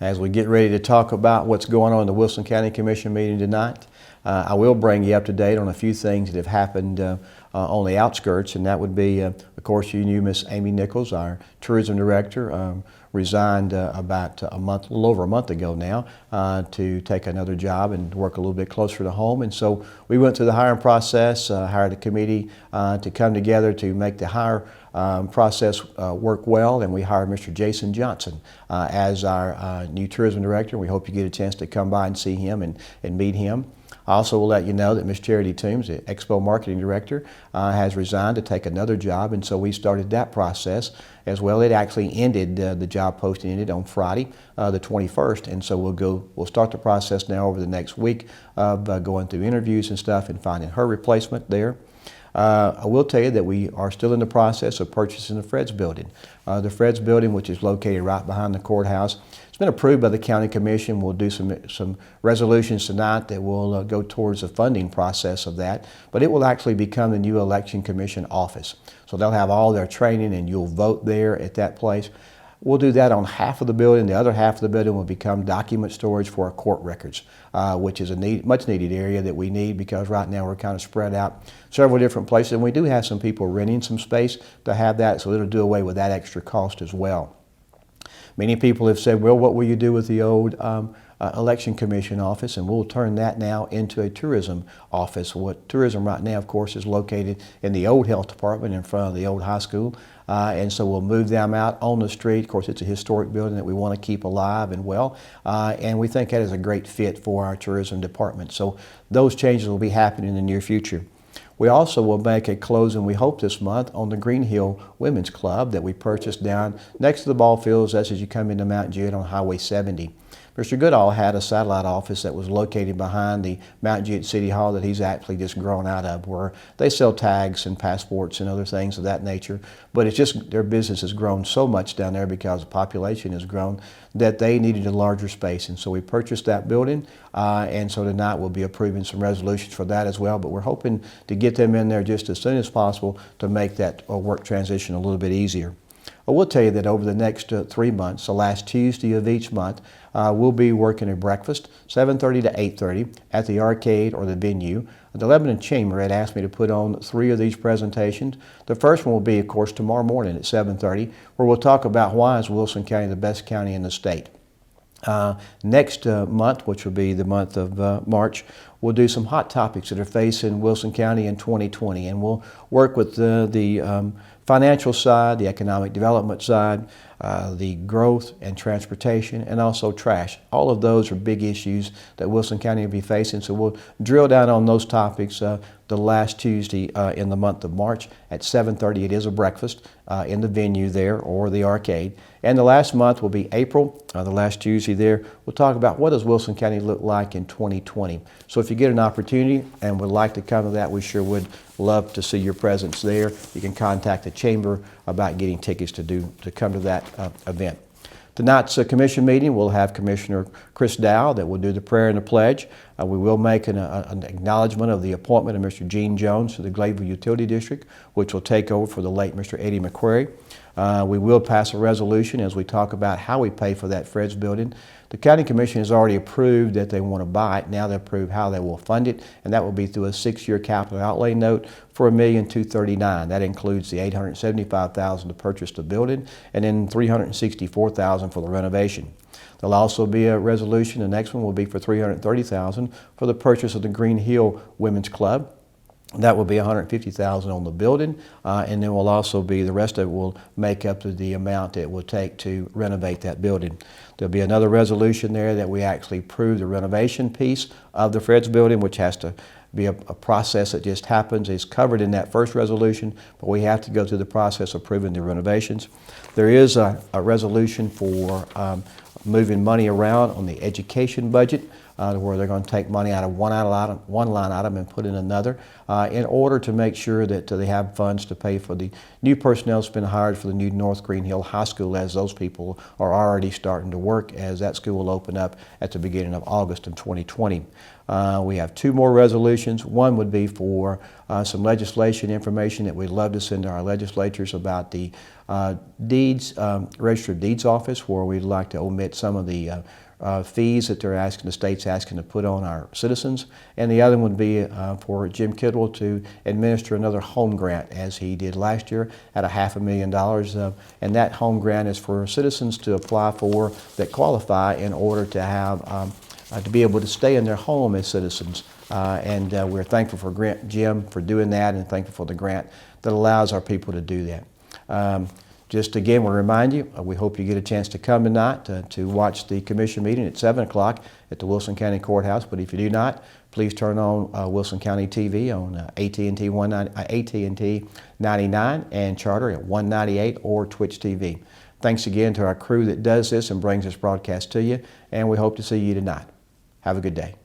as we get ready to talk about what's going on in the Wilson County Commission meeting tonight. I will bring you up to date on a few things that have happened on the outskirts, and that would be, of course, you knew Miss Amy Nichols, our tourism director, resigned about a little over a month ago now, to take another job and work a little bit closer to home. And so we went through the hiring process, hired a committee to come together to make the hire process work well, and we hired Mr. Jason Johnson as our new tourism director. We hope you get a chance to come by and see him and meet him. I also will let you know that Ms. Charity Toombs, the Expo Marketing Director, has resigned to take another job, and so we started that process as well. It actually ended, the job posting ended on Friday, the 21st, and so we'll start the process now over the next week of going through interviews and stuff and finding her replacement there. I will tell you that we are still in the process of purchasing the Fred's building. The Fred's building, which is located right behind the courthouse, it's been approved by the County Commission. We'll do some resolutions tonight that will go towards the funding process of that, but it will actually become the new Election Commission office. So they'll have all their training and you'll vote there at that place. We'll do that on half of the building. The other half of the building will become document storage for our court records, which is a much needed area that we need because right now we're kind of spread out several different places. And we do have some people renting some space to have that, so it'll do away with that extra cost as well. Many people have said, well, what will you do with the old Election Commission office? And we'll turn that now into a tourism office. What tourism right now, of course, is located in the old health department in front of the old high school. And so we'll move them out on the street. Of course, it's a historic building that we want to keep alive and well. And we think that is a great fit for our tourism department. So those changes will be happening in the near future. We also will make a closing, we hope this month, on the Green Hill Women's Club that we purchased down next to the ball fields. That's as you come into Mount Juliet on Highway 70. Mr. Goodall had a satellite office that was located behind the Mount Juliet City Hall that he's actually just grown out of, where they sell tags and passports and other things of that nature. But it's just their business has grown so much down there because the population has grown that they needed a larger space. And so we purchased that building, and so tonight we'll be approving some resolutions for that as well. But we're hoping to get them in there just as soon as possible to make that work transition a little bit easier. I will tell you that over the next 3 months, the last Tuesday of each month, we'll be working a breakfast, 7:30 to 8:30 at the arcade or the venue. The Lebanon Chamber had asked me to put on 3 of these presentations. The first one will be, of course, tomorrow morning at 7:30, where we'll talk about why is Wilson County the best county in the state. Next month, which will be the month of March, we'll do some hot topics that are facing Wilson County in 2020, and we'll work with the financial side, the economic development side, the growth and transportation, and also trash. All of those are big issues that Wilson County will be facing, so we'll drill down on those topics the last Tuesday in the month of March at 7:30. It is a breakfast in the venue there or the arcade. And the last month will be April, the last Tuesday there. We'll talk about what does Wilson County look like in 2020. So if you get an opportunity and would like to come to that, we sure would love to see your presence there. You can contact the Chamber about getting tickets to come to that event. Tonight's commission meeting, we'll have Commissioner Chris Dow that will do the prayer and the pledge. We will make an acknowledgement of the appointment of Mr. Gene Jones to the Gladeville Utility District, which will take over for the late Mr. Eddie McQuarrie. We will pass a resolution as we talk about how we pay for that Fred's building. The County Commission has already approved that they want to buy it. Now they approve how they will fund it, and that will be through a 6-year capital outlay note for $1,239,000. That includes the $875,000 to purchase the building, and then $364,000 for the renovation. There'll also be a resolution. The next one will be for $330,000 for the purchase of the Green Hill Women's Club. That will be $150,000 on the building, and then will also be, the rest of it will make up to the amount it will take to renovate that building. There'll be another resolution there that we actually approve the renovation piece of the Fred's building, which has to be a process that just happens. It's covered in that first resolution, but we have to go through the process of approving the renovations. There is a resolution for moving money around on the education budget, where they're going to take money out of one line item and put in another in order to make sure that they have funds to pay for the new personnel that's been hired for the new North Green Hill High School, as those people are already starting to work as that school will open up at the beginning of August of 2020. We have 2 more resolutions. One would be for some legislation information that we'd love to send to our legislatures about the Deeds, Registered Deeds Office, where we'd like to omit some of the fees that they're asking, the state's asking to put on our citizens. And the other one would be for Jim Kittle to administer another home grant, as he did last year at $500,000. And that home grant is for citizens to apply for that qualify in order to have to be able to stay in their home as citizens. And we're thankful for Jim for doing that, and thankful for the grant that allows our people to do that. Just again, we'll remind you, we hope you get a chance to come tonight to watch the commission meeting at 7 o'clock at the Wilson County Courthouse. But if you do not, please turn on Wilson County TV on AT&T 99 and Charter at 198 or Twitch TV. Thanks again to our crew that does this and brings this broadcast to you, and we hope to see you tonight. Have a good day.